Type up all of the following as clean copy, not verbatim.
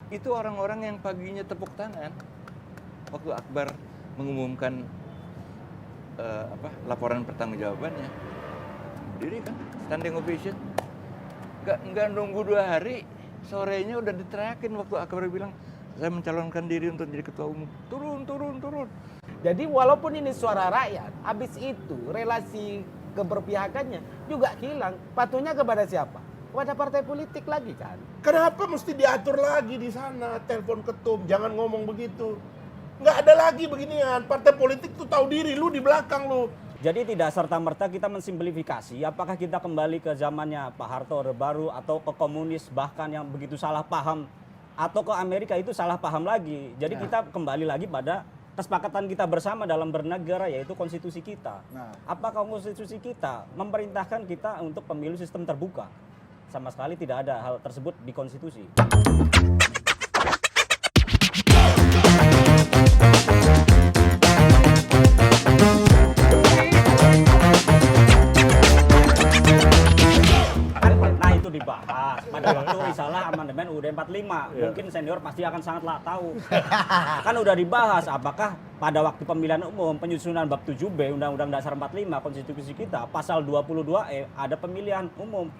itu orang-orang yang paginya tepuk tangan waktu Akbar mengumumkan laporan pertanggungjawabannya. Berdiri kan, standing ovation. Nggak nunggu 2 hari, sorenya udah diteriakin waktu Akbar bilang, saya mencalonkan diri untuk jadi ketua umum. Turun. Jadi walaupun ini suara rakyat, habis itu relasi keberpihakannya juga hilang. Patuhnya kepada siapa? Kepada partai politik lagi kan. Kenapa mesti diatur lagi di sana? Telepon ketum, jangan ngomong begitu. Nggak ada lagi beginian. Partai politik tuh tahu diri, lu di belakang lu. Jadi tidak serta-merta kita mensimplifikasi apakah kita kembali ke zamannya Pak Harto Orde Baru atau ke komunis bahkan yang begitu salah paham atau ke Amerika itu salah paham lagi. Jadi kita kembali lagi pada kesepakatan kita bersama dalam bernegara yaitu konstitusi kita. Apakah konstitusi kita memerintahkan kita untuk pemilu sistem terbuka? Sama sekali tidak ada hal tersebut di konstitusi. Nah itu dibahas pada waktu risalah amandemen UUD 45. Mungkin senior pasti akan sangat tahu. Kan udah dibahas apakah pada waktu pemilihan umum penyusunan bab 7B Undang-Undang Dasar 45 konstitusi kita pasal 22E ada pemilihan umum.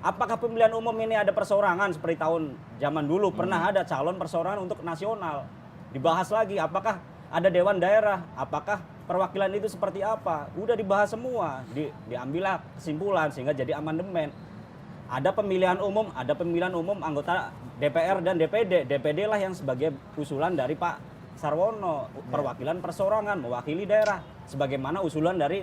Apakah pemilihan umum ini ada perseorangan seperti tahun zaman dulu pernah ada calon perseorangan untuk nasional. Dibahas lagi apakah ada dewan daerah, apakah perwakilan itu seperti apa. Udah dibahas semua, diambillah kesimpulan sehingga jadi amandemen. Ada pemilihan umum anggota DPR dan DPD. DPD lah yang sebagai usulan dari Pak Sarwono, perwakilan perseorangan mewakili daerah. Sebagaimana usulan dari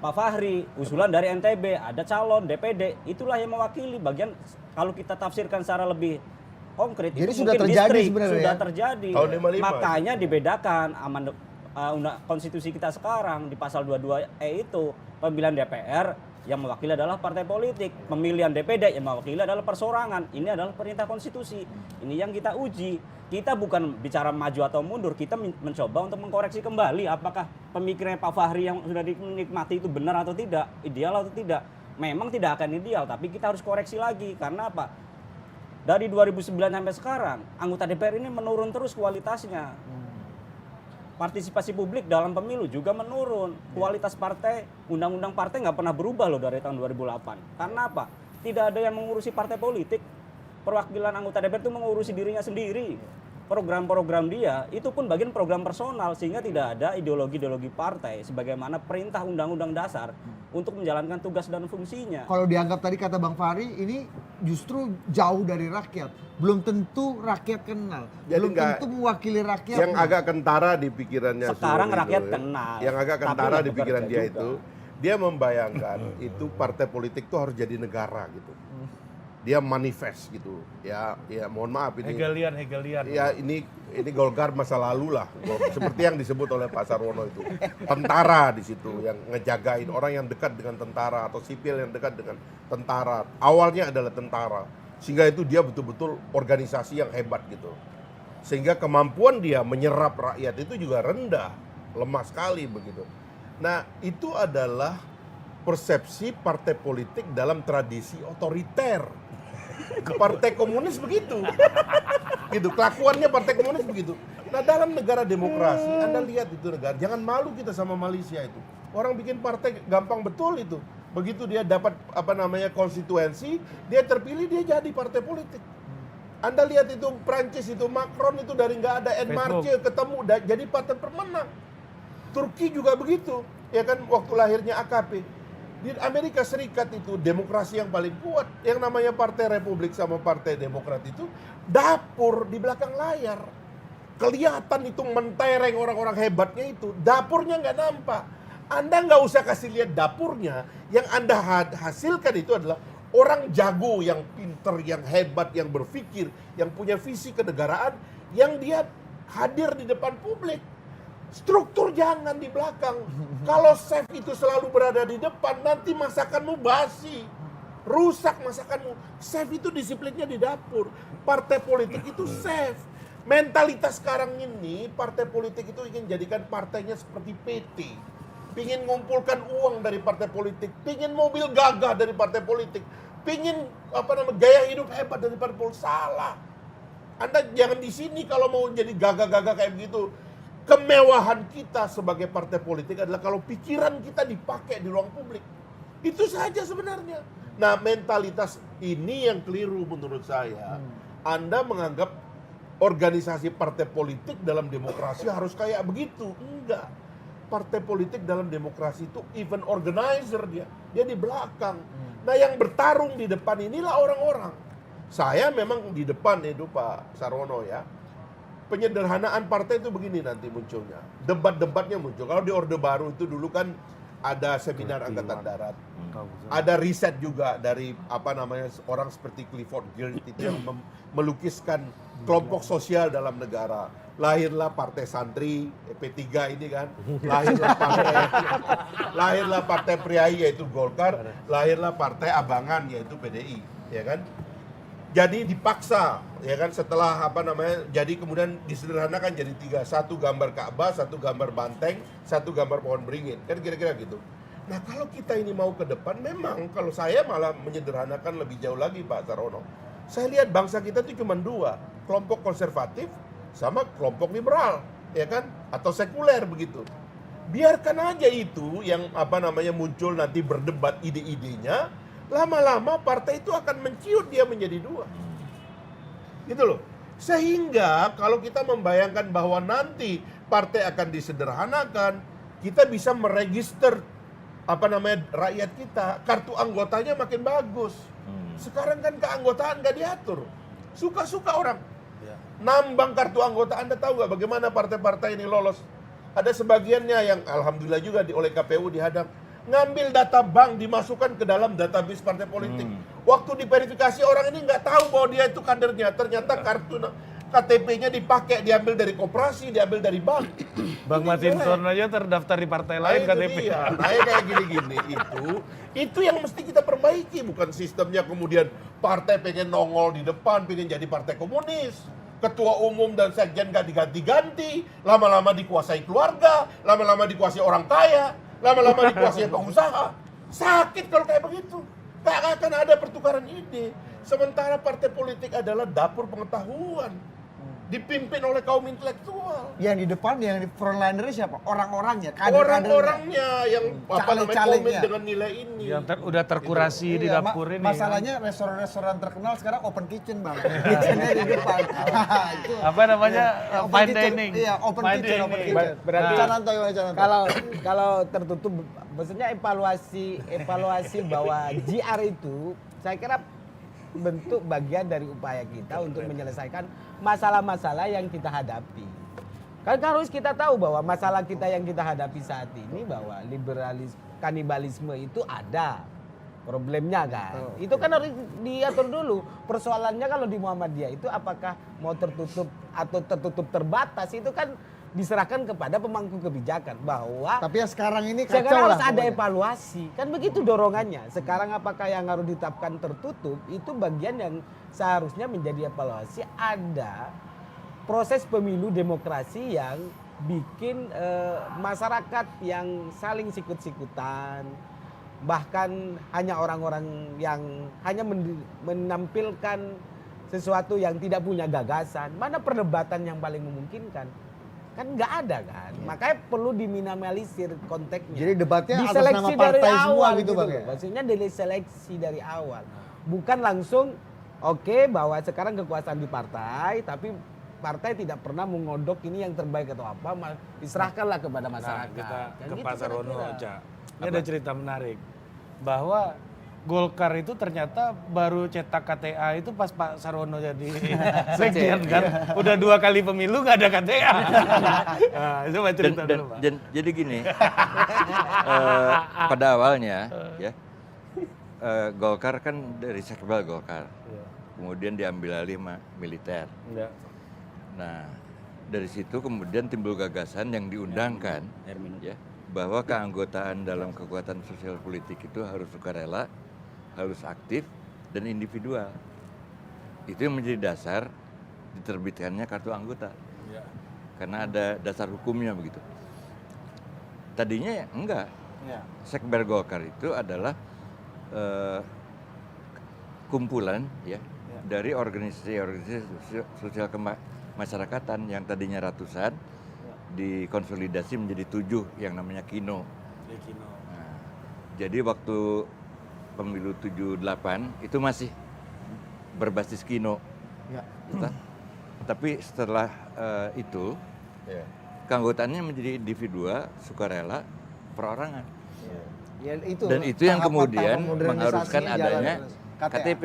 Pak Fahri, usulan dari NTB, ada calon DPD, itulah yang mewakili bagian kalau kita tafsirkan secara lebih konkret. Jadi itu sudah mungkin terjadi distrik, sebenarnya sudah ya? terjadi. Tahun 55. Makanya dibedakan konstitusi kita sekarang di pasal 22E itu pemilihan DPR yang mewakili adalah partai politik, pemilihan DPD yang mewakili adalah perseorangan. Ini adalah perintah konstitusi. Ini yang kita uji. Kita bukan bicara maju atau mundur, kita mencoba untuk mengkoreksi kembali apakah pemikirannya Pak Fahri yang sudah dinikmati itu benar atau tidak, ideal atau tidak. Memang tidak akan ideal, tapi kita harus koreksi lagi. Karena apa? Dari 2009 sampai sekarang, anggota DPR ini menurun terus kualitasnya. Partisipasi publik dalam pemilu juga menurun. Kualitas partai, undang-undang partai nggak pernah berubah loh dari tahun 2008. Karena apa? Tidak ada yang mengurusi partai politik. Perwakilan anggota DPR itu mengurusi dirinya sendiri. Program-program dia itu pun bagian program personal sehingga tidak ada ideologi-ideologi partai sebagaimana perintah undang-undang dasar untuk menjalankan tugas dan fungsinya. Kalau dianggap tadi kata Bang Fahri ini justru jauh dari rakyat. Belum tentu rakyat kenal. Jadi Belum nggak- tentu mewakili rakyat. Yang agak kentara di pikirannya Sekarang Suryo rakyat itu, kenal, yang agak tapi kentara nggak di pikiran bekerja dia juga. itu, dia membayangkan itu partai politik itu harus jadi negara gitu. Dia manifest gitu. Ya mohon maaf ini. Hegelian. Ya ini Golkar masa lalu lah. Seperti yang disebut oleh Pak Sarwono itu. Tentara di situ yang ngejagain orang yang dekat dengan tentara atau sipil yang dekat dengan tentara. Awalnya adalah tentara. Sehingga itu dia betul-betul organisasi yang hebat gitu. Sehingga kemampuan dia menyerap rakyat itu juga rendah, lemah sekali begitu. Nah, itu adalah persepsi partai politik dalam tradisi otoriter. Partai komunis begitu. Gitu, kelakuannya partai komunis begitu. Nah, dalam negara demokrasi, Anda lihat itu negara, jangan malu kita sama Malaysia itu. Orang bikin partai gampang betul itu. Begitu dia dapat konstituensi, dia terpilih, dia jadi partai politik. Anda lihat itu Prancis itu Macron itu dari nggak ada En Marche ketemu jadi partai pemenang. Turki juga begitu, ya kan waktu lahirnya AKP. Di Amerika Serikat itu demokrasi yang paling kuat, yang namanya Partai Republik sama Partai Demokrat itu dapur di belakang layar. Kelihatan itu mentereng orang-orang hebatnya itu, dapurnya nggak nampak. Anda nggak usah kasih lihat dapurnya, yang Anda hasilkan itu adalah orang jago, yang pinter, yang hebat, yang berpikir, yang punya visi kenegaraan, yang dia hadir di depan publik. Struktur jangan di belakang. Kalau chef itu selalu berada di depan, nanti masakanmu basi. Rusak masakanmu. Chef itu disiplinnya di dapur. Partai politik itu chef. Mentalitas sekarang ini, partai politik itu ingin jadikan partainya seperti PT. Pingin ngumpulkan uang dari partai politik. Pingin mobil gagah dari partai politik. Pingin gaya hidup hebat dari partai politik. Salah. Anda jangan di sini kalau mau jadi gagah-gagah kayak begitu. Kemewahan kita sebagai partai politik adalah kalau pikiran kita dipakai di ruang publik. Itu saja sebenarnya. Nah, mentalitas ini yang keliru menurut saya. Anda menganggap organisasi partai politik dalam demokrasi harus kayak begitu. Enggak. Partai politik dalam demokrasi itu event organizer dia. Dia di belakang. Nah, yang bertarung di depan inilah orang-orang. Saya memang di depan itu Pak Sarwono ya. Penyederhanaan partai itu begini nanti munculnya. Debat-debatnya muncul. Kalau di Orde Baru itu dulu kan ada seminar Angkatan Darat. Ada riset juga dari orang seperti Clifford Geertz itu yang melukiskan kelompok sosial dalam negara. Lahirlah Partai Santri, P3 ini kan. Lahirlah Partai Priai yaitu Golkar, lahirlah Partai Abangan yaitu PDI, ya kan? Jadi dipaksa, ya kan, setelah jadi kemudian disederhanakan jadi 3. 1 gambar Ka'bah, 1 gambar banteng, 1 gambar pohon beringin. Kan kira-kira gitu. Nah, kalau kita ini mau ke depan, memang kalau saya malah menyederhanakan lebih jauh lagi Pak Sarwono. Saya lihat bangsa kita itu cuma 2, kelompok konservatif sama kelompok liberal, ya kan? Atau sekuler begitu. Biarkan aja itu yang muncul nanti berdebat ide-idenya. Lama-lama partai itu akan menciut dia menjadi 2. Gitu loh. Sehingga kalau kita membayangkan bahwa nanti partai akan disederhanakan, kita bisa meregister rakyat kita, kartu anggotanya makin bagus. Sekarang kan keanggotaan gak diatur. Suka-suka orang. Nambang kartu anggota. Anda tahu gak bagaimana partai-partai ini lolos? Ada sebagiannya yang alhamdulillah juga oleh KPU dihadang. Ngambil data bank dimasukkan ke dalam database partai politik. Waktu diverifikasi orang ini nggak tahu bahwa dia itu kadernya. Ternyata kartu KTP-nya dipakai, diambil dari koperasi, diambil dari bank. Bang Masinton aja terdaftar di partai lain KTP. Nah, kayak gini-gini itu yang mesti kita perbaiki, bukan sistemnya kemudian partai pengen nongol di depan, pengen jadi partai komunis. Ketua umum dan sekjen gak diganti-ganti, lama-lama dikuasai keluarga, lama-lama dikuasai orang kaya, lama-lama dikuasai pengusaha. Sakit kalau kayak begitu. Tak akan ada pertukaran ide. Sementara partai politik adalah dapur pengetahuan. Dipimpin oleh kaum intelektual. Yang di depan, yang di frontliner siapa? Orang-orangnya, Orang-orangnya yang komen dengan nilai ini. Yang udah terkurasi di dapur ini. Masalahnya restoran-restoran terkenal sekarang open kitchen Bang. Kitchennya di depan. Fine dining. Iya, open kitchen. Berarti Cananto. kalau tertutup, maksudnya evaluasi bahwa GR itu saya kira bentuk bagian dari upaya kita untuk menyelesaikan masalah-masalah yang kita hadapi. Kan harus kita tahu bahwa masalah kita yang kita hadapi saat ini bahwa kanibalisme itu ada problemnya kan. Itu kan harus diatur dulu. Persoalannya kalau di Muhammadiyah itu apakah mau tertutup atau tertutup terbatas itu kan diserahkan kepada pemangku kebijakan bahwa tapi ya sekarang ini kacau sekarang harus lah ada pokoknya. evaluasi kan begitu dorongannya. Sekarang apakah yang harus ditetapkan tertutup itu bagian yang seharusnya menjadi evaluasi. Ada proses pemilu demokrasi yang bikin masyarakat yang saling sikut-sikutan, bahkan hanya orang-orang yang hanya menampilkan sesuatu yang tidak punya gagasan. Mana perdebatan yang paling memungkinkan? Kan nggak ada kan, makanya perlu diminimalisir konteksnya. Jadi debatnya atas diseleksi nama dari partai semua awal gitu Bang ya? Maksudnya diseleksi dari awal, bukan langsung oke, bahwa sekarang kekuasaan di partai, tapi partai tidak pernah mengodok ini yang terbaik atau apa, diserahkanlah kepada masyarakat. Kita Kan ke gitu Pak Sarwono, kira-kira. Cak. Ini ada cerita menarik bahwa Golkar itu ternyata baru cetak KTA itu pas Pak Sarwono jadi sekjen kan. Udah 2 kali pemilu nggak ada KTA. Nah, itu Pak cerita dulu Pak. Jadi gini, pada awalnya ya Golkar kan dari Sekbal Golkar, kemudian diambil alih militer. Ya. Nah dari situ kemudian timbul gagasan yang diundangkan ya, bahwa keanggotaan dalam kekuatan sosial politik itu harus sukarela, harus aktif dan individual. Itu yang menjadi dasar diterbitkannya kartu anggota. Ya. Karena ada dasar hukumnya begitu. Tadinya enggak. Ya. Sekber Golkar itu adalah kumpulan ya dari organisasi sosial kemasyarakatan yang tadinya ratusan dikonsolidasi menjadi 7 yang namanya Kino. Nah, jadi waktu pemilu 78 itu masih berbasis Kino. Ya. Tapi setelah itu keanggotaannya menjadi individual, sukarela, perorangan. Ya, itu. Dan itu yang kemudian tahapan modernisasinya mengharuskan jalan adanya terus. KTP,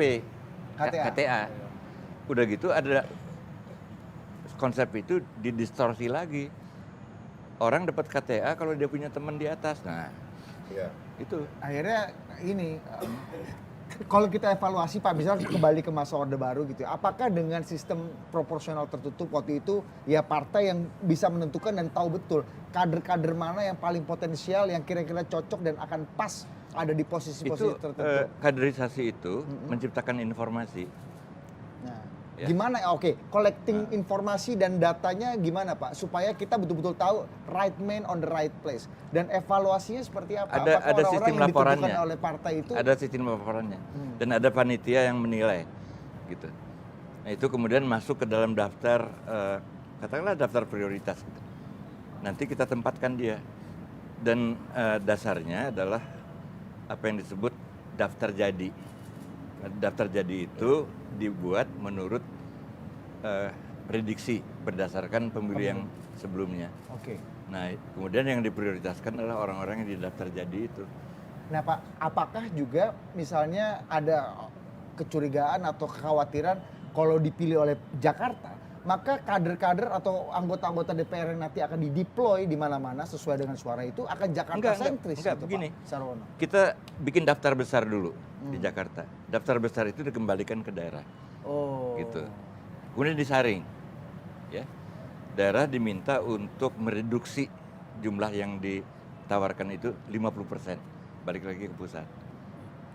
KTA. KTA. Udah gitu ada konsep itu didistorsi lagi. Orang dapat KTA kalau dia punya teman di atas. Nah, itu. Akhirnya ini kalau kita evaluasi Pak, misalnya kembali ke masa Orde Baru gitu ya, apakah dengan sistem proporsional tertutup waktu itu ya partai yang bisa menentukan dan tahu betul kader-kader mana yang paling potensial, yang kira-kira cocok dan akan pas ada di posisi-posisi Itu tertentu. kaderisasi itu menciptakan informasi. Nah, Ya. gimana? Oke, collecting informasi dan datanya gimana Pak supaya kita betul-betul tahu right man on the right place dan evaluasinya seperti apa? Ada Apakah sistem orang-orang yang ditentukan laporannya. oleh partai itu Ada sistem laporannya dan ada panitia yang menilai, gitu. Nah itu kemudian masuk ke dalam daftar, katakanlah daftar prioritas. Gitu. Nanti kita tempatkan dia dan dasarnya adalah apa yang disebut daftar jadi. Daftar jadi itu dibuat menurut prediksi berdasarkan pemilu yang sebelumnya. Oke. Nah, kemudian yang diprioritaskan adalah orang-orang yang didaftar jadi itu. Nah Pak, apakah juga misalnya ada kecurigaan atau kekhawatiran kalau dipilih oleh Jakarta, maka kader-kader atau anggota-anggota DPR yang nanti akan dideploy di mana-mana sesuai dengan suara itu akan Jakarta sentris enggak, gitu begini. Pak Sarwono. Kita bikin daftar besar dulu di Jakarta. Daftar besar itu dikembalikan ke daerah. Oh. Gitu. Kemudian disaring. Ya. Daerah diminta untuk mereduksi jumlah yang ditawarkan itu 50%. Balik lagi ke pusat.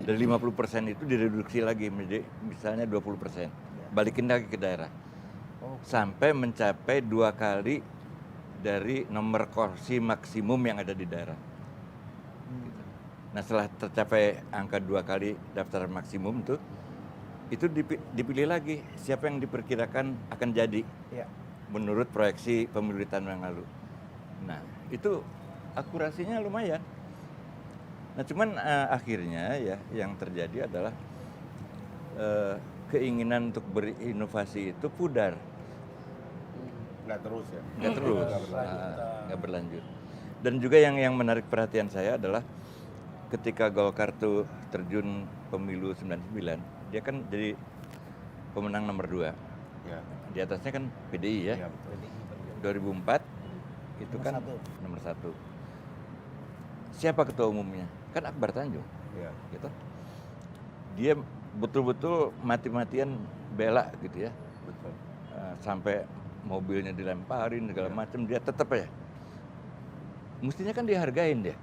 Dari 50% itu direduksi lagi menjadi misalnya 20%. Balikin lagi ke daerah. Sampai mencapai 2 kali dari nomor kursi maksimum yang ada di daerah. Gitu. Nah setelah tercapai angka 2 kali daftar maksimum itu dipilih lagi siapa yang diperkirakan akan jadi Ya. menurut proyeksi pemilu di tahun yang lalu. Nah itu akurasinya lumayan. Nah cuman akhirnya ya yang terjadi adalah keinginan untuk berinovasi itu pudar. Nggak terus ya. Nggak berlanjut. Dan juga yang menarik perhatian saya adalah ketika Golkar tuh terjun pemilu 99, dia kan jadi pemenang nomor 2. Ya. Di atasnya kan PDI ya. Ya, betul. 2004 itu Nomor kan satu. nomor 1. Siapa ketua umumnya? Kan Akbar Tanjung. Ya. Gitu. Dia betul-betul mati-matian bela gitu ya. Betul. Sampai mobilnya dilemparin segala macam, dia tetap ya. Mestinya kan dihargain dia.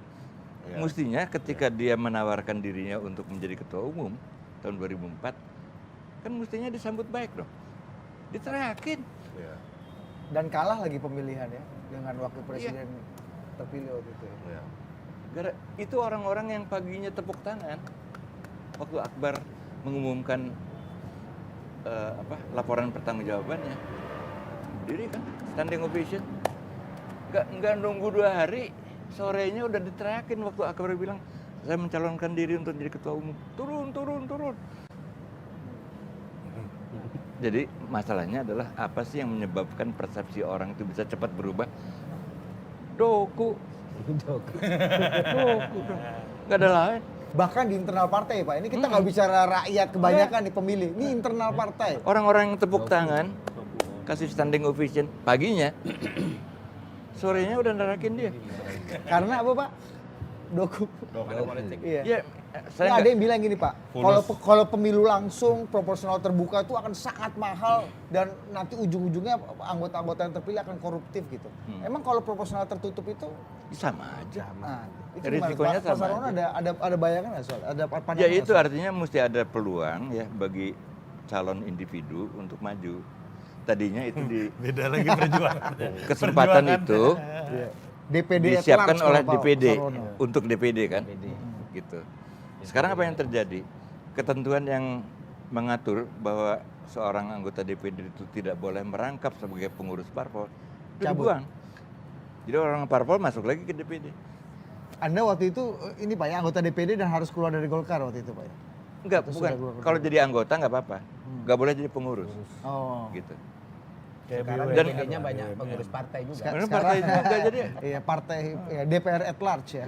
Ya. Mestinya ketika dia menawarkan dirinya untuk menjadi ketua umum tahun 2004, kan mestinya disambut baik dong. Diteriakin. Ya. Dan kalah lagi pemilihan ya dengan wakil presiden terpilih waktu itu. Ya. Itu orang-orang yang paginya tepuk tangan waktu Akbar mengumumkan laporan pertanggungjawabannya. Berdiri kan, standing ovation. Nggak nunggu 2 hari, sorenya udah diteriakin waktu Akbar bilang, saya mencalonkan diri untuk jadi ketua umum. Turun. Jadi masalahnya adalah apa sih yang menyebabkan persepsi orang itu bisa cepat berubah? Doku. Nggak ada lain. Bahkan di internal partai Pak, ini kita nggak bicara rakyat kebanyakan nih pemilih, ini internal partai. Orang-orang yang tepuk tangan, kasih standing ovation, paginya, sorenya udah nerakin dia. Karena apa Pak? Doku. Iya. Ya, saya Nggak ada nggak- yang bilang gini Pak, kalau pemilu langsung proporsional terbuka itu akan sangat mahal dan nanti ujung-ujungnya anggota-anggota yang terpilih akan koruptif gitu. Emang kalau proporsional tertutup itu, sama aja. nah, itu Risikonya gimana? Pak sama Sarwono aja. ada bayangan nggak soal? Ada pandangan Ya nggak itu soal? artinya mesti ada peluang ya bagi calon individu untuk maju. Tadinya itu di Beda lagi perjuangan. kesempatan Perjuangan. itu Iya. DPD at disiapkan large oleh kalau Pak DPD Sarwono. untuk DPD kan, gitu. Sekarang apa yang terjadi? Ketentuan yang mengatur bahwa seorang anggota DPD itu tidak boleh merangkap sebagai pengurus parpol, itu Cabut. dibuang. Jadi orang parpol masuk lagi ke DPD. Anda waktu itu ini Pak ya anggota DPD dan harus keluar dari Golkar waktu itu Pak ya? Enggak, Itu bukan. sudah keluar. Kalau jadi anggota nggak apa-apa. Nggak boleh jadi pengurus. Oh. Gitu. Kayak Sekarang BUMN. DPD-nya banyak pengurus partai juga. Sekarang partai juga jadi. Iya partai ya, DPR at large ya.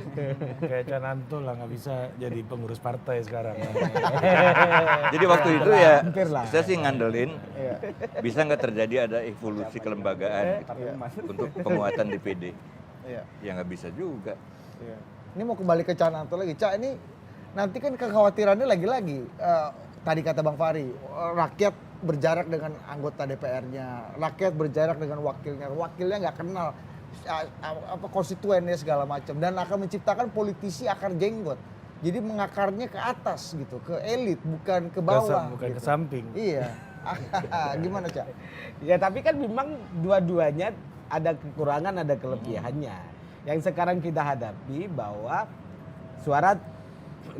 Kayak Cananto lah nggak bisa jadi pengurus partai sekarang. Jadi waktu itu ya Hampir lah. saya sih ngandelin Iya. bisa nggak terjadi ada evolusi kelembagaan gitu, untuk penguatan DPD. Iya. Ya nggak bisa juga. Iya. Ini mau kembali ke Cananto lagi. Cak ini nanti kan kekhawatirannya lagi-lagi tadi kata Bang Fahri, rakyat berjarak dengan anggota DPR-nya, rakyat berjarak dengan wakilnya nggak kenal apa konstituennya segala macam dan akan menciptakan politisi akar jenggot. Jadi mengakarnya ke atas gitu, ke elit bukan ke bawah. Bukan gitu. ke samping. Iya. Gimana Cak? Ya tapi kan memang dua-duanya ada kekurangan, ada kelebihannya. Yang sekarang kita hadapi bahwa suara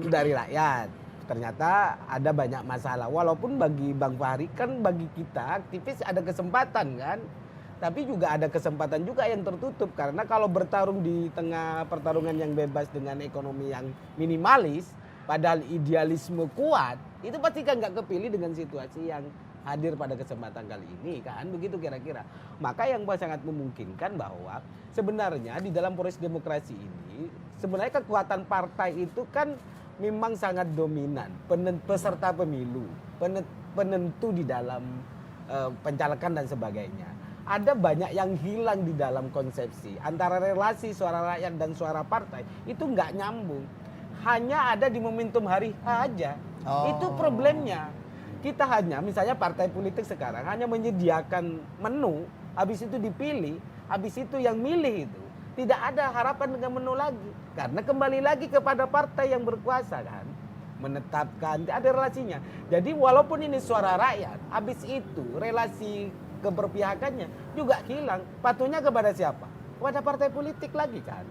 dari rakyat ternyata ada banyak masalah. Walaupun bagi Bang Fahri kan bagi kita aktivis ada kesempatan kan. Tapi juga ada kesempatan juga yang tertutup karena kalau bertarung di tengah pertarungan yang bebas dengan ekonomi yang minimalis, padahal idealisme kuat, itu pasti kan nggak kepilih dengan situasi yang hadir pada kesempatan kali ini kan, begitu kira-kira. Maka yang sangat memungkinkan bahwa sebenarnya di dalam proses demokrasi ini, sebenarnya kekuatan partai itu kan memang sangat dominan, peserta pemilu, penentu di dalam pencalekan dan sebagainya. Ada banyak yang hilang di dalam konsepsi antara relasi suara rakyat dan suara partai itu nggak nyambung. Hanya ada di momentum hari H aja. Oh. Itu problemnya. Kita hanya misalnya partai politik sekarang hanya menyediakan menu, habis itu dipilih, habis itu yang milih itu. Tidak ada harapan dengan menu lagi. Karena kembali lagi kepada partai yang berkuasa kan. Menetapkan, ada relasinya. Jadi walaupun ini suara rakyat, habis itu relasi keberpihakannya juga hilang. Patuhnya kepada siapa? Kepada partai politik lagi kan.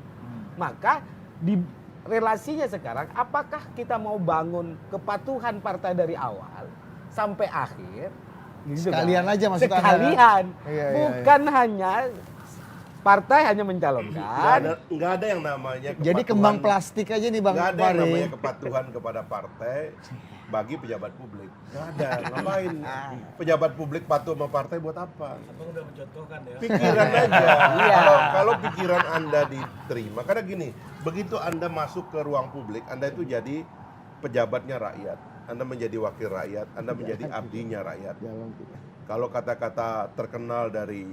Maka di relasinya sekarang, apakah kita mau bangun kepatuhan partai dari awal sampai akhir? Gitu Sekalian kan? aja maksud Anda, Sekalian. kan? Iya, iya, Bukan hanya partai hanya mencalonkan. Nggak ada yang namanya Jadi kembang plastik aja nih Bang Nggak ada yang namanya Fahri. kepatuhan kepada partai bagi pejabat publik. Nggak ada. Ngapain pejabat publik patuh sama partai buat apa? Abang udah mencontohkan ya. Pikiran aja. Iya. Kalau pikiran Anda diterima, karena gini, begitu Anda masuk ke ruang publik, Anda itu jadi pejabatnya rakyat. Anda menjadi wakil rakyat, Anda menjadi abdinya rakyat. Kalau kata-kata terkenal dari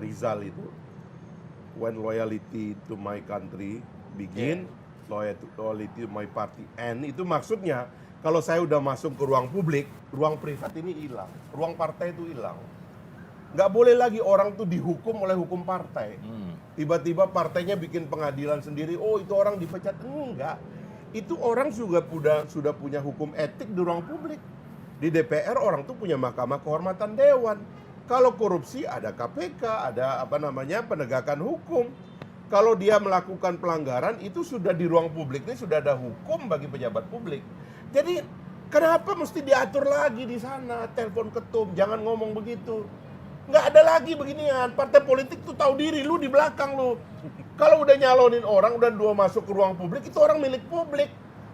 Rizal itu, when loyalty to my country begin, loyalty to my party end, itu maksudnya kalau saya udah masuk ke ruang publik, ruang privat ini hilang, ruang partai itu hilang. Nggak boleh lagi orang tuh dihukum oleh hukum partai. Tiba-tiba partainya bikin pengadilan sendiri, oh itu orang dipecat. Enggak, itu orang sudah punya hukum etik di ruang publik. Di DPR orang tuh punya Mahkamah Kehormatan Dewan. Kalau korupsi ada KPK, ada penegakan hukum. Kalau dia melakukan pelanggaran itu sudah di ruang publik ini sudah ada hukum bagi pejabat publik. Jadi kenapa mesti diatur lagi di sana? Telepon ketum, jangan ngomong begitu. Nggak ada lagi beginian. Partai politik tuh tahu diri, lu di belakang lu. Kalau udah nyalonin orang, udah dua masuk ke ruang publik, itu orang milik publik.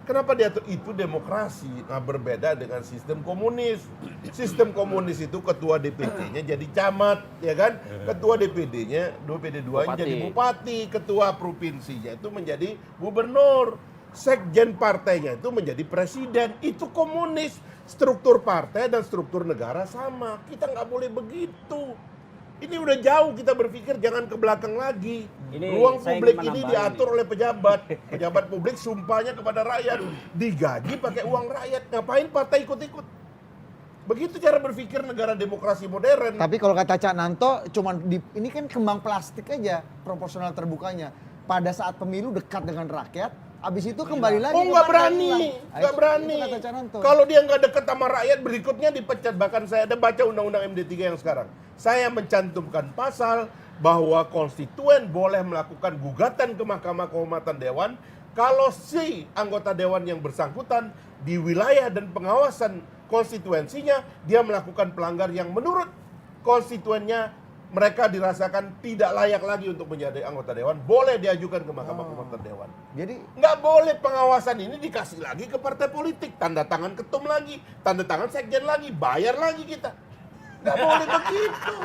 Kenapa diatur? Itu demokrasi. Nah, berbeda dengan sistem komunis. Sistem komunis itu ketua DPD-nya jadi camat, ya kan? Ketua DPD-nya, DPD-2-nya jadi bupati, ketua provinsinya itu menjadi gubernur. Sekjen partainya itu menjadi presiden. Itu komunis. Struktur partai dan struktur negara sama. Kita nggak boleh begitu. Ini udah jauh kita berpikir, jangan ke belakang lagi. Ruang saya publik ingin ini menambah diatur oleh pejabat. Pejabat publik sumpahnya kepada rakyat. Digaji pakai uang rakyat. Ngapain partai ikut-ikut? Begitu cara berpikir negara demokrasi modern. Tapi kalau kata Cak Nanto, ini kan kembang plastik aja proporsional terbukanya. Pada saat pemilu dekat dengan rakyat, habis itu kembali lagi. Oh ke nggak partai berani, hilang. nggak Itu berani. kata Cak Nanto. Kalau dia nggak dekat sama rakyat, berikutnya dipecat. Bahkan saya ada baca undang-undang MD3 yang sekarang. Saya mencantumkan pasal bahwa konstituen boleh melakukan gugatan ke Mahkamah Kehormatan Dewan kalau si anggota dewan yang bersangkutan di wilayah dan pengawasan konstituensinya dia melakukan pelanggar yang menurut konstituennya mereka dirasakan tidak layak lagi untuk menjadi anggota dewan, boleh diajukan ke Mahkamah Kehormatan Dewan. Jadi Nggak boleh pengawasan ini dikasih lagi ke partai politik, tanda tangan ketum lagi, tanda tangan sekjen lagi, bayar lagi kita. Nggak boleh begitu.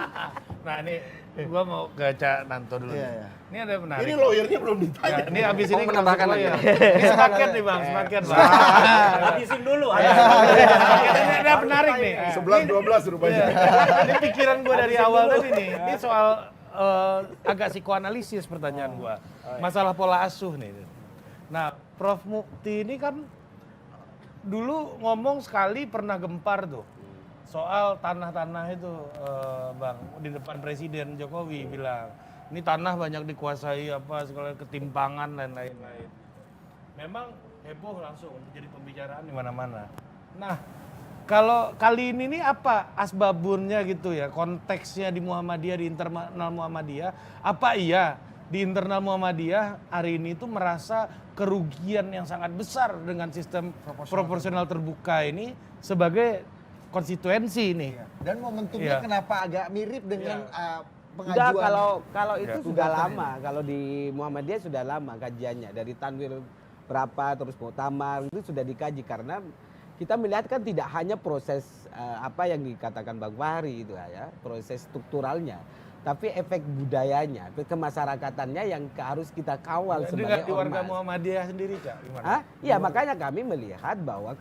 Nah ini gua mau ke Cak Nanto dulu. Iya, nih. iya. Ini ada yang menarik. Ini lawyernya belum Ya, ditanya. ini abis ini menambahkan kita lagi. lawyer. Ini semakin nih bang, semakin bang. Habisin dulu. Ini ada menarik nih. 11-12 rupanya. Ini pikiran gue dari awal tadi nih. Ini soal agak psikoanalisis pertanyaan gue. Masalah pola asuh nih. Nah, Prof Mukti ini kan dulu ngomong sekali pernah gempar tuh soal tanah-tanah itu, Bang, di depan Presiden Jokowi bilang ini tanah banyak dikuasai apa segala ketimpangan dan lain-lain. Memang heboh langsung jadi pembicaraan di mana-mana. Nah, kalau kali ini nih apa asbabunnya gitu ya, konteksnya di Muhammadiyah, di internal Muhammadiyah, apa iya di internal Muhammadiyah hari ini tuh merasa kerugian yang sangat besar dengan sistem proporsional terbuka ini sebagai konstituensi ini. dan momentumnya Iya. kenapa agak mirip dengan Enggak, pengajuan kalau itu sudah gugatan lama, kalau di Muhammadiyah sudah lama kajiannya dari Tanwir berapa terus Muktamar itu sudah dikaji karena kita melihat kan tidak hanya proses apa yang dikatakan Bang Fahri itu ya, proses strukturalnya, tapi efek budayanya, efek kemasyarakatannya yang harus kita kawal Dengan sebagai di warga ormas. Muhammadiyah sendiri, Cak, gimana? Hah? Iya, makanya kami melihat bahwa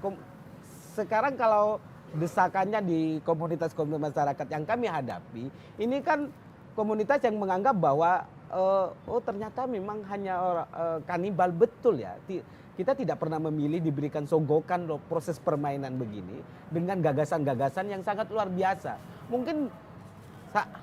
sekarang kalau desakannya di komunitas-komunitas masyarakat yang kami hadapi, ini kan komunitas yang menganggap bahwa oh ternyata memang hanya kanibal betul ya. Kita tidak pernah memilih diberikan sogokan loh proses permainan begini dengan gagasan-gagasan yang sangat luar biasa. Mungkin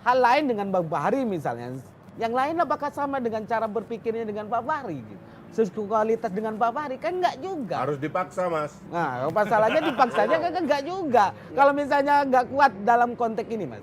hal lain dengan Bang Fahri misalnya, yang lain apakah sama dengan cara berpikirnya dengan Pak Fahri gitu. Sekualitas dengan Pak Fahri kan enggak juga. Harus dipaksa, Mas. Nah, masalahnya dipaksanya kan enggak juga. Kalau misalnya enggak kuat dalam konteks ini, Mas.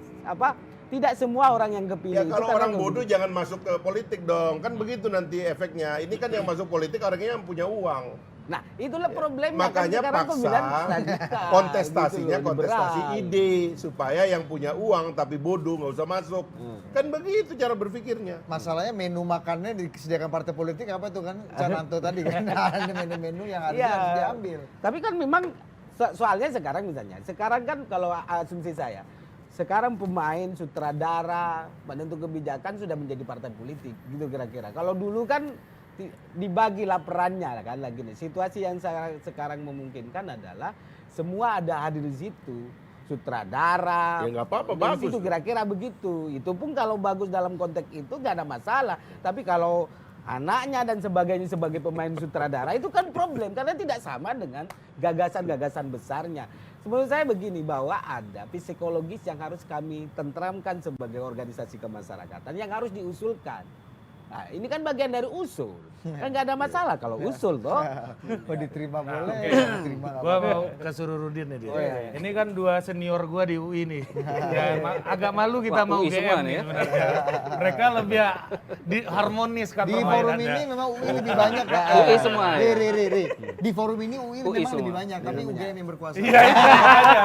Tidak semua orang yang kepilih Ya itu kalau kan orang bodoh jangan masuk ke politik dong. Kan begitu nanti efeknya. Ini kan yang masuk politik orangnya yang punya uang. Nah, itulah problemnya. Makanya kan sekarang pemilihan paksa radikal, kontestasinya gitu loh, kontestasi liberal. ide supaya yang punya uang tapi bodoh nggak usah masuk. Kan begitu cara berpikirnya. masalahnya menu makannya disediakan partai politik apa tuh kan Cananto tadi kan ada menu-menu yang harusnya Iya. harus diambil. Tapi kan memang soalnya sekarang misalnya, sekarang kan kalau asumsi saya, sekarang pemain, sutradara, penentu kebijakan sudah menjadi partai politik gitu kira-kira. Kalau dulu kan dibagilah perannya kan lagi nih. Situasi yang sekarang memungkinkan adalah semua ada hadir di situ. Sutradara, Ya nggak apa-apa, di bagus. situ kira-kira begitu. Itu pun kalau bagus dalam konteks itu nggak ada masalah. Tapi kalau anaknya dan sebagainya sebagai pemain sutradara itu kan problem karena tidak sama dengan gagasan-gagasan besarnya. Menurut saya begini bahwa ada psikologis yang harus kami tentramkan sebagai organisasi kemasyarakatan yang harus diusulkan. Nah, ini kan bagian dari usul. Kan nggak ada masalah kalau usul toh. Oh diterima boleh, oke. diterima nggak Gua apa-apa. mau ke Sururudin nih dia. Oh, iya. Ini kan dua senior gua di UI nih. Ya, agak malu kita Wah, mau UI semua UGM nih nih ya. sebenarnya. Mereka lebih harmonis kan Di forum permainannya. ini memang UI lebih banyak. UI semua, ya? Ri. Di forum ini UI memang semua. lebih banyak, tapi UGM yang berkuasa. Iya itu makanya.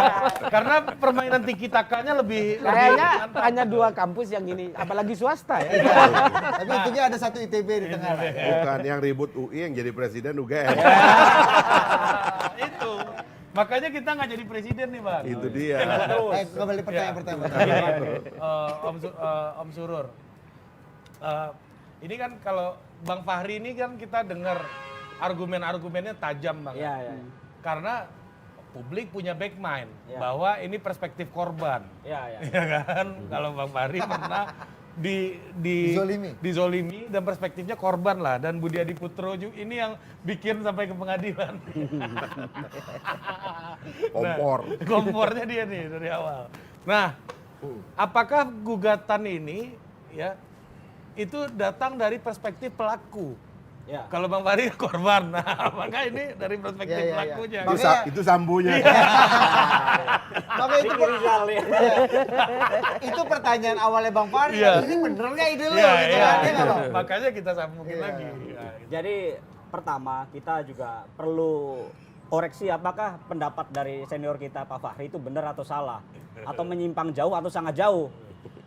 Karena permainan tiki takanya lebih Kayaknya hanya dua kampus yang ini, apalagi swasta ya. Tapi untungnya ada satu ITB di tengah. Bukan yang ribut UI yang jadi presiden UGM. itu. Makanya kita nggak jadi presiden nih, Bang. Itu dia. Kembali pertanyaan. Om Surur. Ini kan kalau Bang Fahri ini kan kita dengar argumen-argumennya tajam banget. Iya, iya. Karena publik punya back mind Ya. bahwa ini perspektif korban. Iya, iya. Ya kan? Kalau Bang Fahri pernah dizolimi dan perspektifnya korban lah, dan Budi Adiputro ini yang bikin sampai ke pengadilan. Kompor. Nah, kompornya dia nih dari awal. Nah, apakah gugatan ini ya itu datang dari perspektif pelaku? Ya. Kalau Bang Fahri korban, nah apakah ini dari perspektif Ya, ya, ya. pelakunya? Itu, itu sambunya. Maka itu itu pertanyaan awalnya Bang Fahri. Iya. Ini bener nggak ide lu? Iya, Gitu iya. kan, ya nggak, Bang? Makanya kita sambungin Iya. lagi. Ya, gitu. Jadi pertama kita juga perlu koreksi apakah pendapat dari senior kita Pak Fahri itu benar atau salah, atau menyimpang jauh atau sangat jauh.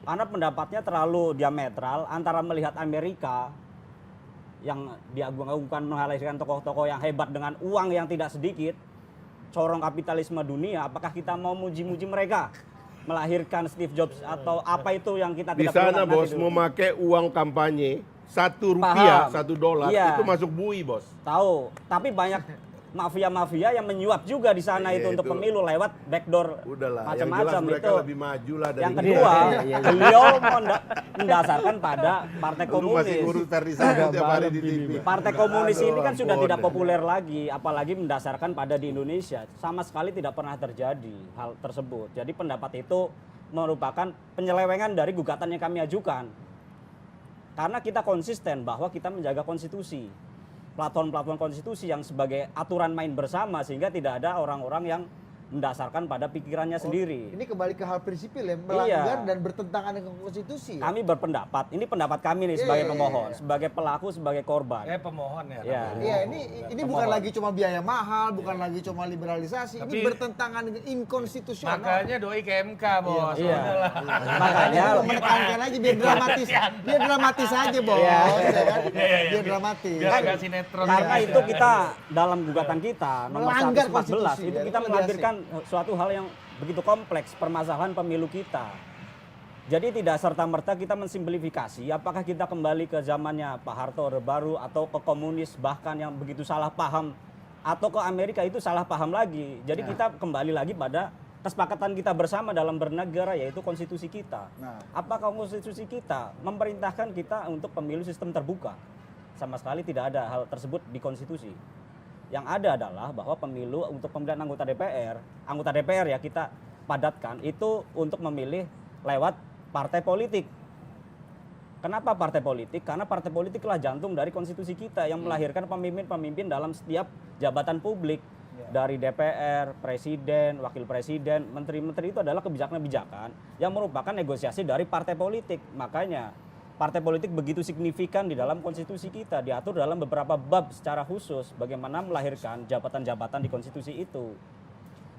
Karena pendapatnya terlalu diametral antara melihat Amerika yang diagung-agungkan menghasilkan tokoh-tokoh yang hebat dengan uang yang tidak sedikit, corong kapitalisme dunia, apakah kita mau muji-muji mereka? Melahirkan Steve Jobs atau apa itu yang kita Di tidak perlu sana nanti bos dulu. memakai uang kampanye ₹1, Paham. $1 Iya. itu masuk bui bos. Tahu, tapi banyak mafia-mafia yang menyuap juga di sana Iya, itu untuk itu. pemilu lewat backdoor Udahlah, yang jelas macam-macam mereka itu. lebih maju lah dari Yang kita. kedua, beliau mendasarkan pada Partai Lu masih Komunis. ngurus Ferdi Sambo tiap hari di TV. Partai Komunis Aduh, ini kan sudah ampun. tidak populer lagi, apalagi mendasarkan pada di Indonesia. Sama sekali tidak pernah terjadi hal tersebut. Jadi pendapat itu merupakan penyelewengan dari gugatan yang kami ajukan. Karena kita konsisten bahwa kita menjaga konstitusi. Platform-platform konstitusi yang sebagai aturan main bersama sehingga tidak ada orang-orang yang mendasarkan pada pikirannya sendiri. Ini kembali ke hal prinsipil ya, melanggar Iya. dan bertentangan dengan konstitusi. Ya? Kami berpendapat, ini pendapat kami nih sebagai pemohon, sebagai pelaku, sebagai korban. Pemohon ya. Iya. Iya, ini bukan lagi cuma biaya mahal, bukan lagi cuma liberalisasi, ini Tapi- bertentangan dengan inkonstitusional. Makanya doi ke MK, Bos. Iya. Udahlah. Makanya Menekankan aja biar dramatis aja bos, Iya. ya kan? Iya. Biar dramatis. Biar agak sinetron. karena ya. itu kita dalam gugatan kita nomor Melanggar 114 konstitusi, itu ya, kita itu lebih menghadirkan suatu hal yang begitu kompleks permasalahan pemilu kita. Jadi tidak serta-merta kita mensimplifikasi apakah kita kembali ke zamannya Pak Harto Orde Baru atau ke komunis bahkan yang begitu salah paham atau ke Amerika itu salah paham lagi. Jadi kita kembali lagi pada kesepakatan kita bersama dalam bernegara yaitu konstitusi kita. Nah. Apakah konstitusi kita memerintahkan kita untuk pemilu sistem terbuka? Sama sekali tidak ada hal tersebut di konstitusi. Yang ada adalah bahwa pemilu untuk pemilihan anggota DPR ya kita padatkan itu untuk memilih lewat partai politik. Kenapa partai politik? Karena partai politiklah jantung dari konstitusi kita yang melahirkan pemimpin-pemimpin dalam setiap jabatan publik. Dari DPR, presiden, wakil presiden, menteri-menteri itu adalah kebijakan-kebijakan yang merupakan negosiasi dari partai politik. Makanya partai politik begitu signifikan di dalam konstitusi kita, diatur dalam beberapa bab secara khusus bagaimana melahirkan jabatan-jabatan di konstitusi itu.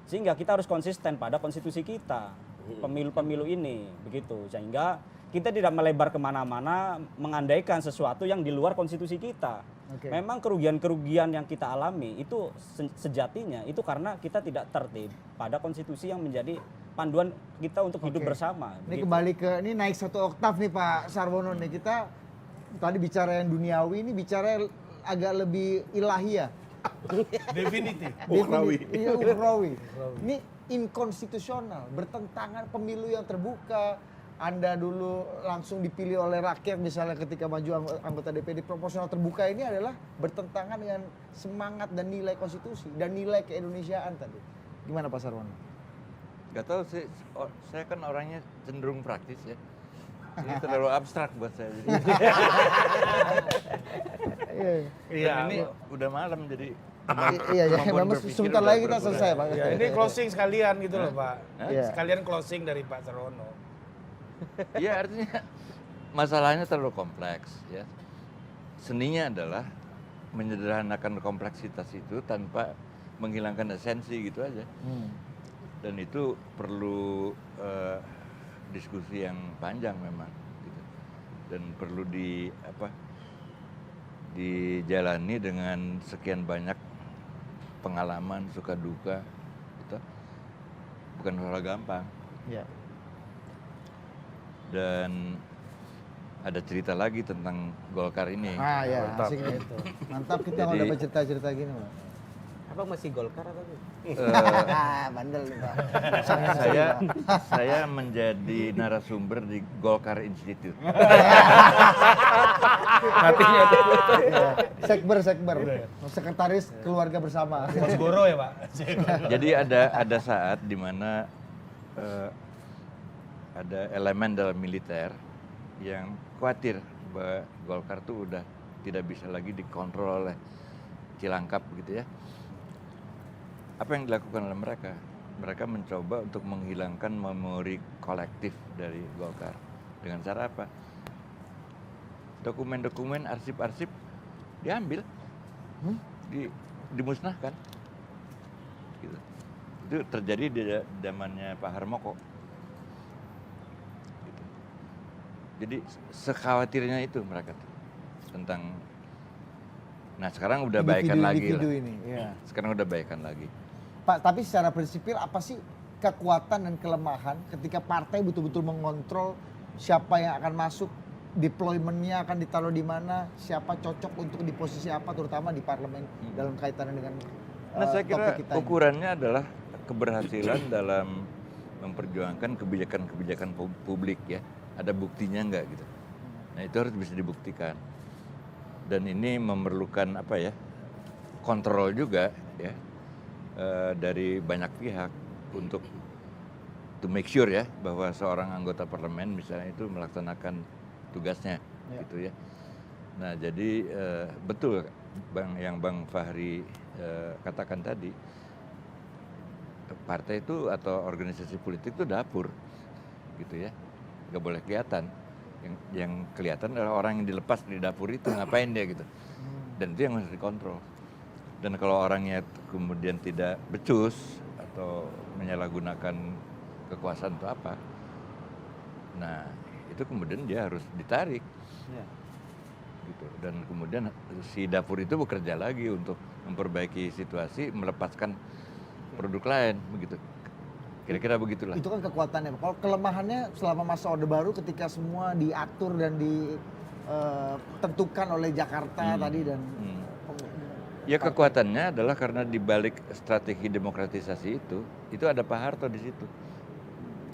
Sehingga kita harus konsisten pada konstitusi kita, pemilu-pemilu ini, begitu. Sehingga kita tidak melebar kemana-mana mengandaikan sesuatu yang di luar konstitusi kita. Oke. Memang kerugian-kerugian yang kita alami itu sejatinya itu karena kita tidak tertib pada konstitusi yang menjadi panduan kita untuk hidup Oke. bersama. Ini begitu. kembali ke ini naik satu oktav nih Pak Sarwono nih, kita tadi bicara yang duniawi, ini bicara agak lebih ilahiyah. Definitif. Ukhrawi. Iya, ukhrawi. Ini inkonstitusional, bertentangan pemilu yang terbuka. Anda dulu langsung dipilih oleh rakyat misalnya ketika maju anggota DPD, proporsional terbuka ini adalah bertentangan dengan semangat dan nilai konstitusi dan nilai keindonesiaan tadi. Gimana Pak Sarwono? Gak tahu sih, saya kan orangnya cenderung praktis ya. Ini terlalu abstrak buat saya. Jadi, Iya. dan ini udah malam jadi. Iya, kemampuan memang berpikir sebentar udah lagi kita berkurang. selesai Pak. Ya, ini closing sekalian gitu loh, Pak. Iya. Sekalian closing dari Pak Sarwono. Iya artinya masalahnya terlalu kompleks ya. Seninya adalah menyederhanakan kompleksitas itu tanpa menghilangkan esensi gitu aja. Dan itu perlu diskusi yang panjang memang gitu. Dan perlu dijalani dengan sekian banyak pengalaman suka duka gitu. Bukan hal gampang. Iya. Dan ada cerita lagi tentang Golkar ini. Ah ya, Mantap. asik nih. Mantap kita mau Jadi- dapat cerita-cerita gini, Pak. Abang masih Golkar atau apa? Bandel nih, Pak. Saya menjadi narasumber di Golkar Institute. Iya. Sekber. Sekretaris keluarga bersama. Mas Goro ya, Pak. Jadi ada saat di mana ada elemen dalam militer yang khawatir bahwa Golkar tuh udah tidak bisa lagi dikontrol oleh Cilangkap gitu ya. Apa yang dilakukan oleh mereka? Mereka mencoba untuk menghilangkan memori kolektif dari Golkar. Dengan cara apa? Dokumen-dokumen, arsip-arsip diambil, dimusnahkan. Itu terjadi di zamannya Pak Harmoko. Gitu. Jadi sekhawatirnya itu mereka tuh tentang. Nah sekarang udah baikan lagi lah. Individu ini, ya. Sekarang udah baikan lagi. Pak, tapi secara prinsipil apa sih kekuatan dan kelemahan ketika partai betul-betul mengontrol siapa yang akan masuk, deploymentnya akan ditaruh di mana, siapa cocok untuk di posisi apa, terutama di parlemen dalam kaitannya dengan Nah saya kira topik kita ini. ukurannya adalah keberhasilan dalam memperjuangkan kebijakan-kebijakan publik ya. Ada buktinya enggak gitu. Nah itu harus bisa dibuktikan. Dan ini memerlukan apa ya, kontrol juga ya dari banyak pihak untuk to make sure ya bahwa seorang anggota parlemen misalnya itu melaksanakan tugasnya gitu ya. Nah jadi betul yang Bang Fahri katakan tadi, partai itu atau organisasi politik itu dapur gitu ya, nggak boleh kelihatan. Yang kelihatan adalah orang yang dilepas di dapur itu ngapain dia gitu, dan itu yang harus dikontrol. Dan kalau orangnya kemudian tidak becus atau menyalahgunakan kekuasaan atau apa, nah itu kemudian dia harus ditarik gitu. Dan kemudian si dapur itu bekerja lagi untuk memperbaiki situasi, melepaskan produk lain begitu. Kira-kira begitulah. Itu kan kekuatannya. Kalau kelemahannya selama masa Orde Baru ketika semua diatur dan ditentukan oleh Jakarta tadi dan Ya kekuatannya adalah karena di balik strategi demokratisasi itu ada Pak Harto di situ.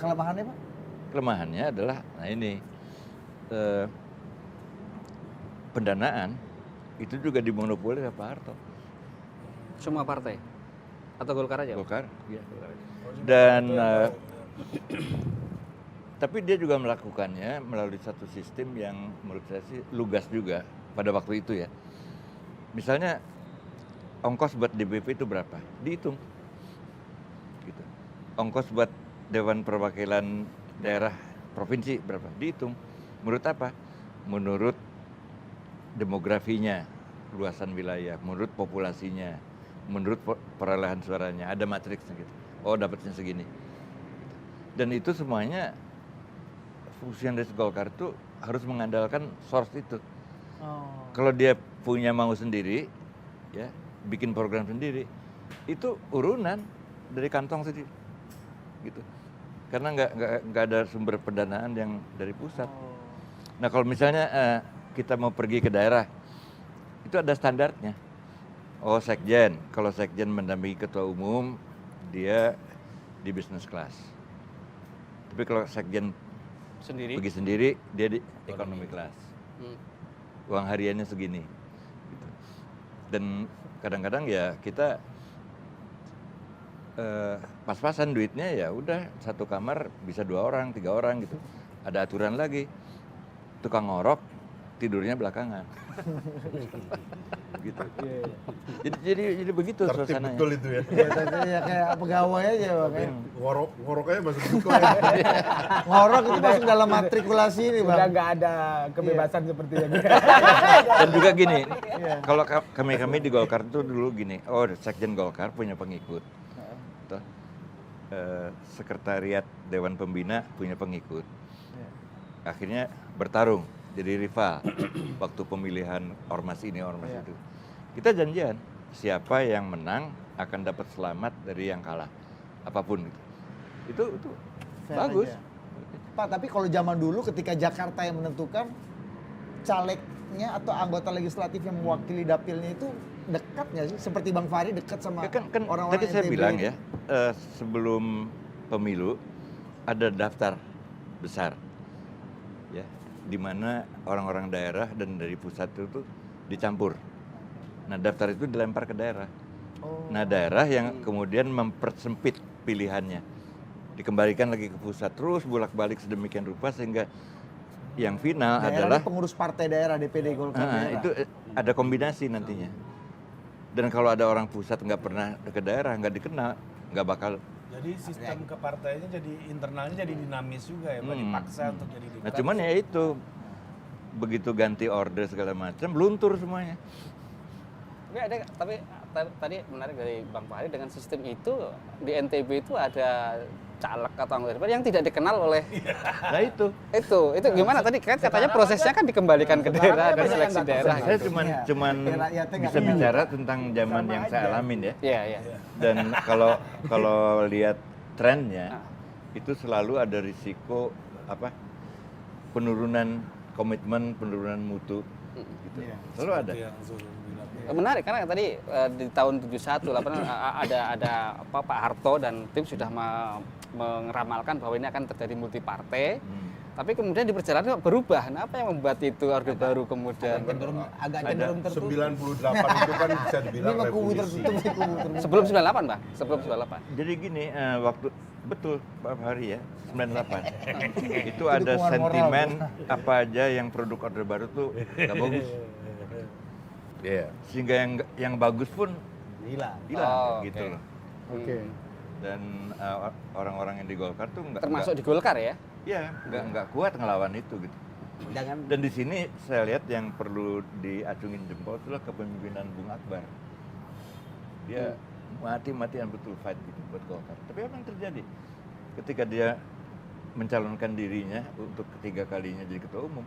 kelemahannya Pak? Kelemahannya adalah, nah ini pendanaan itu juga dimonopoli oleh Pak Harto. Semua partai atau Golkar aja? Golkar, ya. Dan tapi dia juga melakukannya melalui satu sistem yang menurut saya sih lugas juga pada waktu itu ya. Misalnya ongkos buat DBP itu berapa? Dihitung. Gitu. Ongkos buat Dewan Perwakilan Daerah Provinsi berapa? Dihitung. Menurut apa? Menurut demografinya, luasan wilayah, menurut populasinya, menurut perolehan suaranya, ada matriksnya gitu. Oh dapatnya segini. Dan itu semuanya fungsionaris Golkar itu harus mengandalkan source itu. Kalau dia punya mau sendiri, ya bikin program sendiri, itu urunan dari kantong sendiri, gitu. Karena nggak ada sumber pendanaan yang dari pusat. Nah kalau misalnya kita mau pergi ke daerah, itu ada standarnya. Oh sekjen, kalau sekjen mendampingi ketua umum, dia di business class. Tapi kalau sekjen Sendiri? pergi sendiri, dia di economy class. Uang hariannya segini. Gitu. Dan kadang-kadang ya kita pas-pasan duitnya ya udah satu kamar bisa 2 orang, 3 orang gitu. Ada aturan lagi, tukang ngorok tidurnya belakangan. Gitu. Jadi begitu Tertib suasananya. betul itu ya. Ya kayak pegawai aja Bang. Ya. Ngoroknya masuk buku ya. Ngorok itu masuk dalam matrikulasi ini Udah Bang. nggak ada kebebasan seperti yang Dan juga gini, kalau kami di Golkar itu dulu gini, oh sekjen Golkar punya pengikut. Toh, sekretariat Dewan Pembina punya pengikut. Akhirnya bertarung, jadi rival waktu pemilihan ormas ini, ormas itu. Kita janjian, siapa yang menang akan dapat selamat dari yang kalah, apapun itu Fair bagus. aja. Pak, tapi kalau zaman dulu ketika Jakarta yang menentukan calegnya atau anggota legislatif yang mewakili dapilnya itu dekat nggak sih? Seperti Bang Fahri dekat sama Ya kan orang-orang tadi saya NTB bilang ini? ya, sebelum pemilu ada daftar besar, ya, di mana orang-orang daerah dan dari pusat itu dicampur. Nah daftar itu dilempar ke daerah. Nah daerah yang kemudian mempersempit pilihannya, dikembalikan lagi ke pusat, terus bolak-balik sedemikian rupa sehingga yang final Daerah adalah ini pengurus partai daerah DPD Golkar daerah. itu ada kombinasi nantinya. Dan kalau ada orang pusat nggak pernah ke daerah, nggak dikenal, nggak bakal. Jadi sistem kepartainya jadi internalnya jadi dinamis juga ya, Pak, dipaksa untuk jadi diktator. Nah cuman ya itu, begitu ganti order segala macam, luntur semuanya. Tapi tadi menarik dari Bang Fahri, dengan sistem itu di NTB itu ada caleg atau anggota DPR yang tidak dikenal oleh Nah itu. itu gimana tadi kan katanya prosesnya kan dikembalikan ke daerah, ada banyak yang seleksi nggak daerah. Saya Iya. cuman Rakyatnya nggak bisa kenal. bicara tentang zaman yang saya alamin ya. Iya, iya. Dan kalau lihat trennya itu selalu ada risiko penurunan komitmen, penurunan mutu gitu. Selalu ada. Yang suruh bilang. Menarik karena tadi di tahun 71 ada Pak Harto dan tim sudah meramalkan bahwa ini akan terjadi multi partai. Tapi kemudian di perjalanan berubah. Nah, apa yang membuat itu Orde Baru kemudian agak cenderung tertutup. 98 itu kan bisa dibilang Ini mah kubu revolusi. tertutup, ini kubu tertutup. sebelum 98, Bang? Sebelum 98. Jadi gini, waktu betul Pak Fahri ya, 98. Itu ada dukungan moral, sentimen apa aja yang produk Orde Baru tuh nggak bagus. Iya. Sehingga yang bagus pun Gila. hilang Oh, gitu oke. loh. Oke. Dan orang-orang yang di Golkar tuh Termasuk di Golkar ya? nggak kuat ngelawan itu gitu. Jangan Dan di sini saya lihat yang perlu diacungin jempol itulah kepemimpinan Bung Akbar. Dia mati-matian betul fight gitu buat Golkar. Tapi apa yang terjadi? Ketika dia mencalonkan dirinya untuk ketiga kalinya jadi ketua umum,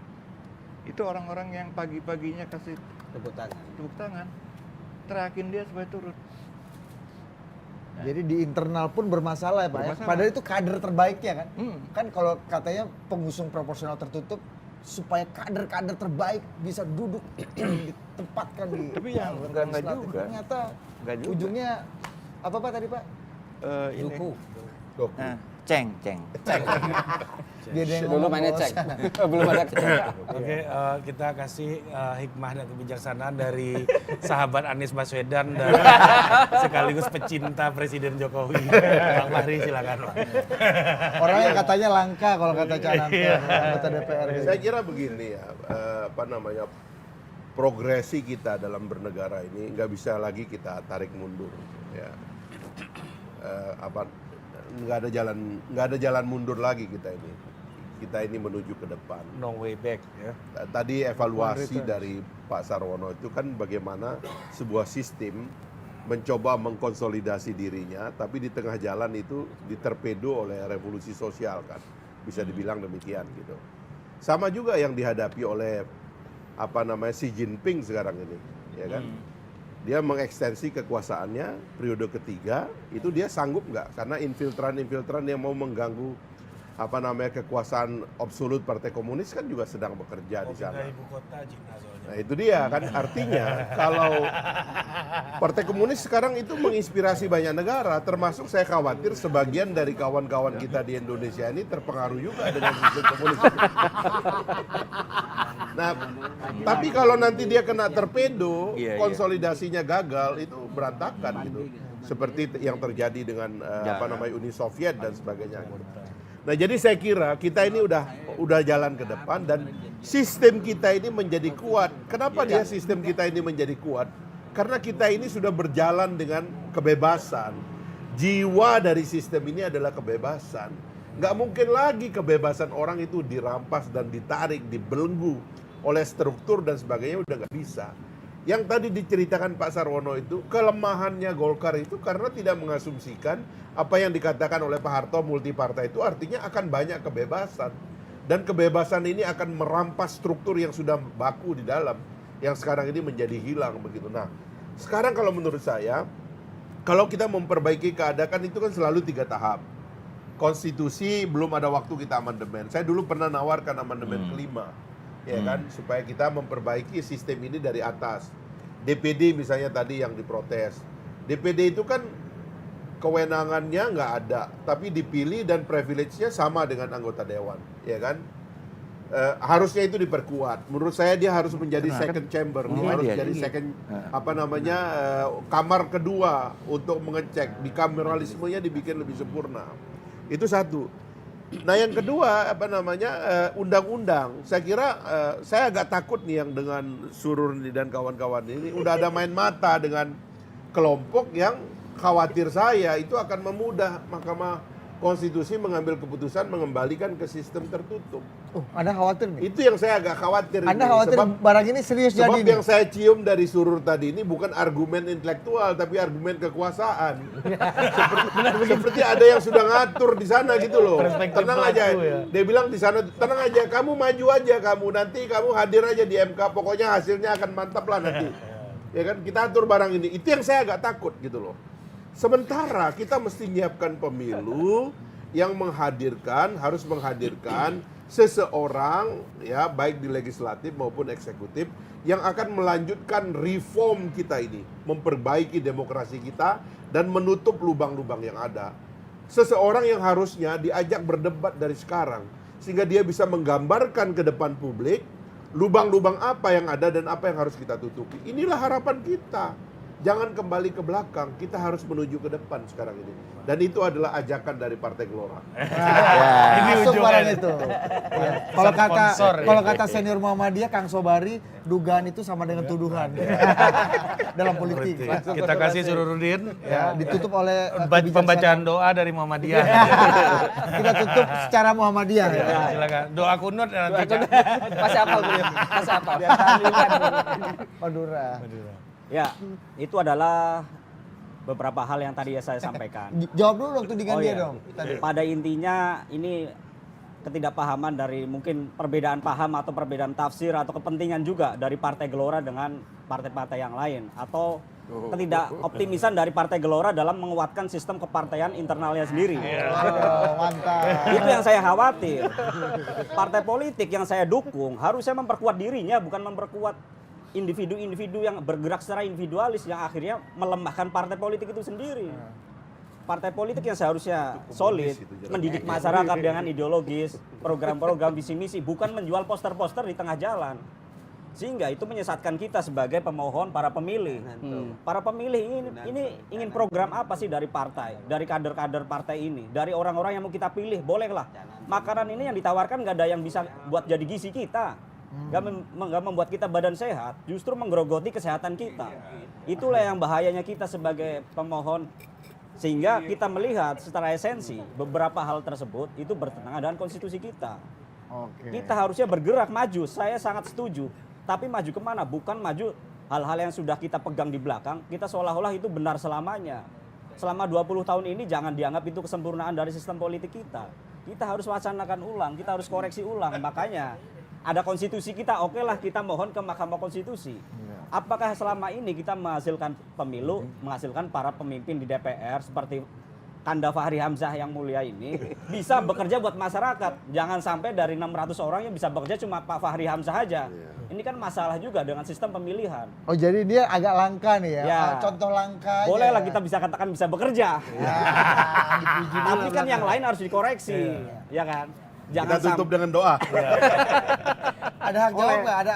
itu orang-orang yang pagi-paginya kasih tepuk tangan. tepuk tangan, terakin dia supaya turun. Jadi di internal pun bermasalah ya Pak ya? Bermasalah. Padahal itu kader terbaiknya kan? Hmm. Kan kalau katanya pengusung proporsional tertutup supaya kader-kader terbaik bisa duduk ditempatkan di Tapi ya, anggota enggak legislatif. juga. Ternyata Enggak juga. ujungnya apa Pak tadi Pak? Ini. Duku. Doku. Nah, ceng. Dia ada yang Belum ngomong mainnya bahwa cek. Belum ada cek. Oke, kita kasih hikmah dan kebijaksanaan dari sahabat Anies Baswedan dan sekaligus pecinta Presiden Jokowi. Bang Fahri silakan. Bang. orang yang katanya langka kalau kata Cananto anggota DPR. Saya kira begini ya, progresi kita dalam bernegara ini nggak bisa lagi kita tarik mundur, ya. Nggak ada jalan mundur lagi kita ini menuju ke depan. No way back ya. Tadi evaluasi dari Pak Sarwono itu kan bagaimana sebuah sistem mencoba mengkonsolidasi dirinya, tapi di tengah jalan itu diterpedo oleh revolusi sosial kan, bisa dibilang demikian gitu. Sama juga yang dihadapi oleh Xi Jinping sekarang ini, ya kan? Dia mengekstensi kekuasaannya periode ketiga, itu dia sanggup nggak? Karena infiltran yang mau mengganggu kekuasaan absolut Partai Komunis kan juga sedang bekerja di sana. Ibu kota Cina soalnya. Nah itu dia kan, artinya kalau Partai Komunis sekarang itu menginspirasi banyak negara, termasuk saya khawatir sebagian dari kawan-kawan kita di Indonesia ini terpengaruh juga dengan sistem komunis. Nah, tapi kalau nanti dia kena torpedo, Iya. konsolidasinya gagal, itu berantakan gitu. Seperti yang terjadi dengan Uni Soviet dan sebagainya. Nah, jadi saya kira kita ini udah jalan ke depan dan sistem kita ini menjadi kuat. Kenapa dia sistem kita ini menjadi kuat? Karena kita ini sudah berjalan dengan kebebasan. Jiwa dari sistem ini adalah kebebasan. Nggak mungkin lagi kebebasan orang itu dirampas dan ditarik, dibelenggu oleh struktur dan sebagainya, udah nggak bisa. Yang tadi diceritakan Pak Sarwono itu, kelemahannya Golkar itu karena tidak mengasumsikan apa yang dikatakan oleh Pak Harto multipartai itu artinya akan banyak kebebasan. Dan kebebasan ini akan merampas struktur yang sudah baku di dalam, yang sekarang ini menjadi hilang begitu. Nah, sekarang kalau menurut saya, kalau kita memperbaiki keadaan itu kan selalu 3 tahap. Konstitusi belum ada waktu kita amandemen. Saya dulu pernah nawarkan amandemen kelima, ya kan, supaya kita memperbaiki sistem ini dari atas. DPD misalnya tadi yang diprotes. DPD itu kan kewenangannya nggak ada, tapi dipilih dan privilege-nya sama dengan anggota dewan, ya kan? Harusnya itu diperkuat. Menurut saya dia harus menjadi second chamber, dia harus jadi second kamar kedua untuk mengecek. Bikameralismenya dibikin lebih sempurna. Itu satu. Nah yang kedua undang-undang. Saya kira saya agak takut nih yang dengan Sururni dan kawan-kawan ini udah ada main mata dengan kelompok yang khawatir saya itu akan memudah Mahkamah konstitusi mengambil keputusan mengembalikan ke sistem tertutup. Anda khawatir nih? Itu yang saya agak khawatir. Anda ini. khawatir barang ini serius Sebab jadi yang nih? saya cium dari Surur tadi ini bukan argumen intelektual, tapi argumen kekuasaan. seperti ada yang sudah ngatur di sana gitu loh. Perspektif Tenang aja. pelaku ya. Dia bilang di sana, tenang aja, kamu maju aja kamu. Nanti kamu hadir aja di MK, pokoknya hasilnya akan mantap lah nanti. Ya kan, kita atur barang ini. Itu yang saya agak takut gitu loh. Sementara kita mesti menyiapkan pemilu yang harus menghadirkan seseorang ya baik di legislatif maupun eksekutif yang akan melanjutkan reform kita ini, memperbaiki demokrasi kita dan menutup lubang-lubang yang ada. Seseorang yang harusnya diajak berdebat dari sekarang sehingga dia bisa menggambarkan ke depan publik lubang-lubang apa yang ada dan apa yang harus kita tutupi. Inilah harapan kita. Jangan kembali ke belakang, kita harus menuju ke depan sekarang ini. Dan itu adalah ajakan dari Partai Gelora. Ini Masuk ujungnya. barang itu. Ya. Kalau kata Sponsor, ya. kalau kata senior Muhammadiyah Kang Sobari, dugaan itu sama dengan tuduhan dalam politik. Kita kasih Sururudin Ya, ditutup oleh pembacaan doa dari Muhammadiyah. kita tutup secara Muhammadiyah. Ya. Ya, silakan. Doa kunut nanti Kak. Masih hafal beliau, masih hafal. Madura. Ya, itu adalah beberapa hal yang tadi saya sampaikan. Jawab dulu waktu dengan dia iya. dong. Tadi. Pada intinya ini ketidakpahaman dari mungkin perbedaan paham atau perbedaan tafsir atau kepentingan juga dari Partai Gelora dengan partai-partai yang lain atau ketidakoptimisan dari Partai Gelora dalam menguatkan sistem kepartaian internalnya sendiri. Oh, mantap. Itu yang saya khawatir. Partai politik yang saya dukung harusnya memperkuat dirinya, bukan memperkuat individu-individu yang bergerak secara individualis yang akhirnya melemahkan partai politik itu sendiri. Partai politik yang seharusnya solid, mendidik masyarakat dengan ideologis, program-program visi misi, bukan menjual poster-poster di tengah jalan. Sehingga itu menyesatkan kita sebagai pemohon para pemilih. Para pemilih ini ingin program apa sih dari partai, dari kader-kader partai ini, dari orang-orang yang mau kita pilih, bolehlah. Makanan ini yang ditawarkan nggak ada yang bisa buat jadi gizi kita. Nggak membuat kita badan sehat, justru menggerogoti kesehatan kita. Itulah yang bahayanya kita sebagai pemohon. Sehingga kita melihat secara esensi beberapa hal tersebut itu bertentangan dengan konstitusi kita. Oke. Kita harusnya bergerak maju, saya sangat setuju. Tapi maju kemana? Bukan maju hal-hal yang sudah kita pegang di belakang, kita seolah-olah itu benar selamanya. Selama 20 tahun ini jangan dianggap itu kesempurnaan dari sistem politik kita. Kita harus wacanakan ulang, kita harus koreksi ulang. Makanya ada konstitusi kita, oke lah kita mohon ke Mahkamah Konstitusi. Apakah selama ini kita menghasilkan pemilu, menghasilkan para pemimpin di DPR seperti Kanda Fahri Hamzah yang mulia ini bisa bekerja buat masyarakat. Jangan sampai dari 600 orang yang bisa bekerja cuma Pak Fahri Hamzah aja. Ini kan masalah juga dengan sistem pemilihan. Oh, jadi dia agak langka nih ya. Ya. Contoh langka aja. Boleh lah kita bisa katakan bisa bekerja. Ya, dipuji dulu Tapi kan langka. yang lain harus dikoreksi. Ya kan? Kita tutup sampai- dengan doa. Ada hak jawab nggak? Ada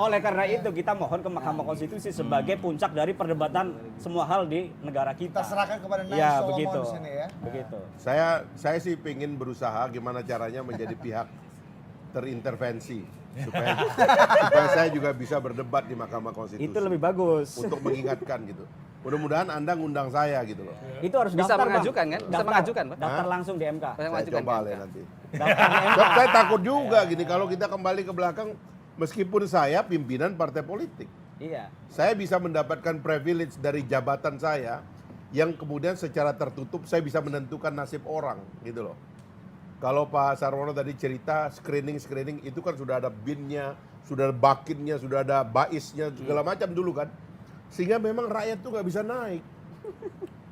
Oleh karena itu kita mohon ke Mahkamah Konstitusi sebagai puncak dari perdebatan semua hal di negara kita kita. serahkan kepada Nai Ya, Solomon begitu. di sini ya. Begitu. Saya sih ingin berusaha gimana caranya menjadi pihak terintervensi supaya saya juga bisa berdebat di Mahkamah Konstitusi. Itu lebih bagus. Untuk mengingatkan gitu. Mudah-mudahan Anda ngundang saya gitu loh. Itu harus Bisa daftar, Bang. mengajukan kan? Bisa Daftar. mengajukan, Pak. Daftar langsung di MK. Bisa Saya mengajukan coba kan? lah nanti. Daftar di MK. Sebab saya takut juga gini kalau kita kembali ke belakang meskipun saya pimpinan partai politik. Iya. Saya bisa mendapatkan privilege dari jabatan saya yang kemudian secara tertutup saya bisa menentukan nasib orang gitu loh. Kalau Pak Sarwono tadi cerita screening itu kan sudah ada binnya, sudah ada bakinnya, sudah ada baisnya segala macam dulu kan. Sehingga memang rakyat tuh nggak bisa naik.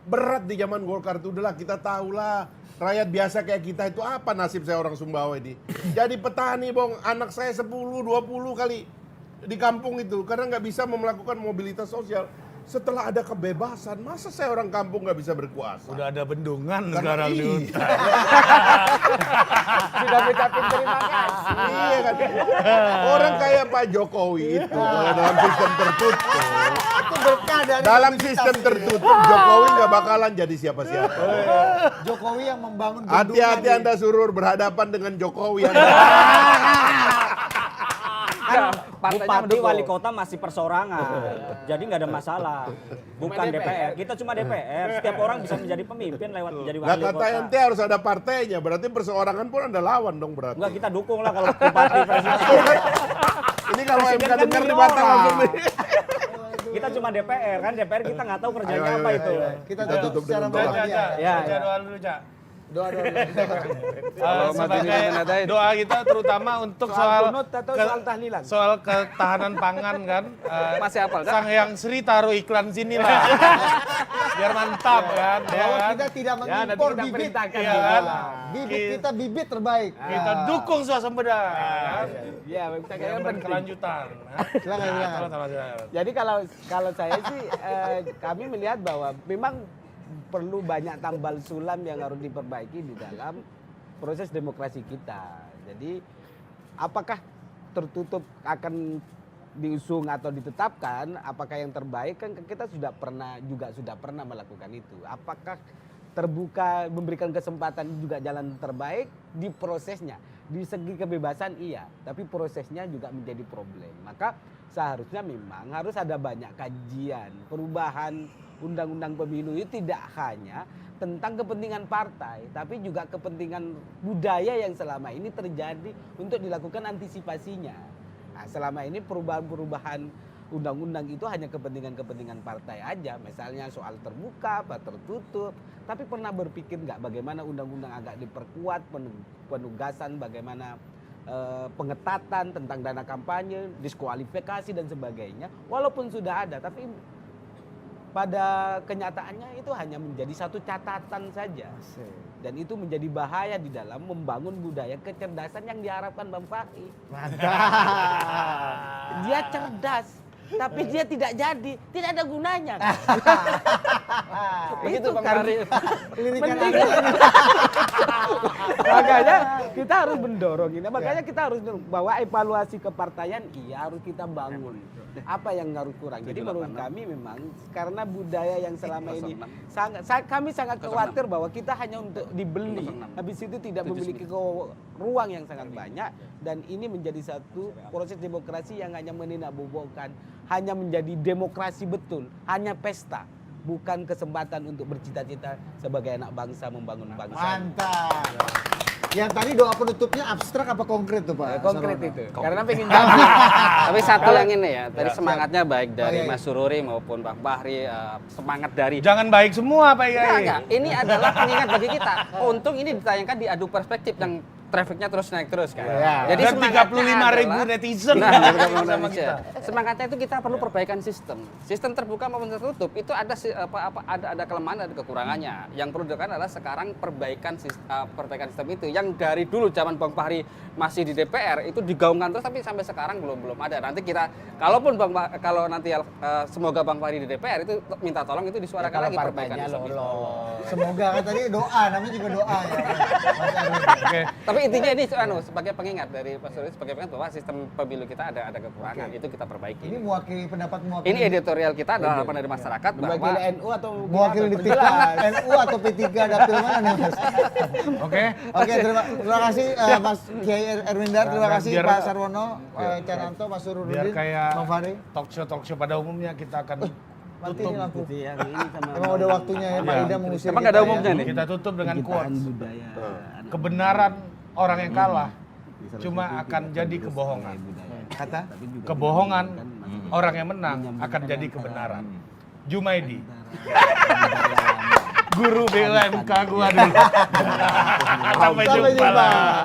Berat di zaman Golkar itu udahlah kita tahulah rakyat biasa kayak kita itu apa nasib saya orang Sumbawa ini. Jadi petani bong, anak saya 10-20 kali di kampung itu karena nggak bisa melakukan mobilitas sosial. Setelah ada kebebasan, masa saya orang kampung nggak bisa berkuasa? Udah ada bendungan Karena sekarang di iya. hutan. Sudah ucapin terima kasih. Iya kan. Orang kayak Pak Jokowi itu kalau dalam sistem tertutup, Itu berkah dari dalam komunitas sistem ini. tertutup Jokowi nggak bakalan jadi siapa-siapa. Jokowi yang membangun bendungan Hati-hati di- Anda Surur berhadapan dengan Jokowi. Kan partainya Bupati, mendukung. wali kota masih persorangan. Jadi nggak ada masalah. Bukan DPR. Kita cuma DPR. Setiap orang bisa menjadi pemimpin lewat menjadi Nah wali kata kota. ente harus ada partainya, berarti perseorangan pun ada lawan dong berarti. Enggak, kita dukung lah kalau bupati presiden. Ini kalau Presiden MK kan dengar milih dibatal orang. langsung nih. Kita cuma DPR kan, DPR kita nggak tahu kerjanya Ayo, apa ayo, itu. ayo. Kita Kita tutup tutup secara dengan doa. Cak, bahagia. Ya, Cak, ya. doa dulu, Cak. Doa. Sebagai doa kita terutama untuk Soal kunut atau soal tahlilan? soal ketahanan pangan kan. Masih hafal, Cak? Sang Hyang Sri taruh iklan sini lah. Biar mantap kan. Ya Bahwa kan? kita tidak Ya, nanti mengimpor kita bibit. perintahkan Iya juga kan? lah. Bibit kita bibit terbaik. Kita dukung swasembada. kan? Ya, kita Yang kayaknya penting. berkelanjutan. Silakan, silakan. Silakan. Jadi kalau saya sih kami melihat bahwa memang perlu banyak tambal sulam yang harus diperbaiki di dalam proses demokrasi kita. Jadi apakah tertutup akan diusung atau ditetapkan, apakah yang terbaik kan kita sudah pernah melakukan itu. Apakah terbuka memberikan kesempatan juga jalan terbaik di prosesnya. Di segi kebebasan iya, tapi prosesnya juga menjadi problem. Maka seharusnya memang harus ada banyak kajian, perubahan undang-undang pemilu itu tidak hanya tentang kepentingan partai, tapi juga kepentingan budaya yang selama ini terjadi untuk dilakukan antisipasinya. Nah, selama ini perubahan-perubahan undang-undang itu hanya kepentingan-kepentingan partai aja, misalnya soal terbuka, apa tertutup. Tapi pernah berpikir nggak bagaimana undang-undang agak diperkuat, penugasan, bagaimana pengetatan tentang dana kampanye, diskualifikasi dan sebagainya. Walaupun sudah ada, tapi pada kenyataannya itu hanya menjadi satu catatan saja. Dan itu menjadi bahaya di dalam membangun budaya kecerdasan yang diharapkan Bang Fahri. Dia cerdas, tapi dia tidak jadi, tidak ada gunanya. Begitu Bang Fahri. Makanya kita harus mendorong ini. Makanya kita harus bahwa evaluasi kepartaian iya harus kita bangun. Apa yang harus kurang? Jadi menurut kami memang karena budaya yang selama ini kami sangat khawatir bahwa kita hanya untuk dibeli, habis itu tidak memiliki ruang yang sangat banyak, dan ini menjadi satu proses demokrasi yang hanya menindakbobokkan, hanya menjadi demokrasi betul, hanya pesta, bukan kesempatan untuk bercita-cita sebagai anak bangsa membangun bangsa. Mantap. Yang tadi doa penutupnya abstrak apa konkret tuh Pak? Konkret Sarono? itu. Karena pengen Tapi satu yang ini ya, tadi semangatnya baik dari Oh, iya, iya. Mas Sururi maupun Bang Fahri, semangat dari Jangan baik semua Pak Yai. Enggak. Ini adalah pengingat bagi kita. Untung ini ditayangkan di Adu Perspektif yang trafficnya terus naik terus kan. Ya. Jadi Dan semangatnya 35.000 adalah- netizen Nah, sama sama kita. Semangatnya itu kita perlu perbaikan sistem. Sistem terbuka maupun tertutup itu ada ada kelemahan, ada kekurangannya. Yang perlu dilakukan adalah sekarang perbaikan sistem itu. Yang dari dulu zaman Bang Fahri masih di DPR itu digaungkan terus, tapi sampai sekarang belum ada. Nanti kita kalau nanti semoga Bang Fahri di DPR itu minta tolong itu disuarakan lagi perbaikan sistem itu. Semoga kan tadi doa, namanya juga doa ya. Mas Arun. Oke. Tapi intinya ini sebagai pengingat dari Pak Surya, sebagai pengingat bahwa sistem pemilu kita ada kekurangan, itu kita perbaiki. Ini mewakili pendapat mewakili. Ini editorial kita adalah harapan dari masyarakat bahwa mewakili NU atau mewakili di NU atau P3 dapil mana nih Mas? Oke. Oke, terima kasih Mas Kiai Erwindar, terima kasih biar- Pak Sarwono, Cananto, Mas Biar Surudin, kayak Bang Fahri. talk show pada umumnya kita akan Mati tutup. ini lampu. yang ini sama Emang udah waktunya ya Pak Iya. Ida mengusir Emang kita nggak ada ya. umumnya nih? Kita tutup dengan penciptaan quotes. budaya. Kebenaran orang yang kalah cuma akan jadi kebohongan. Kata? Kebohongan orang yang menang akan jadi kebenaran. Jumaidi. Guru BUMK gua dulu. Sampai Sampai jumpa jumpa. lah.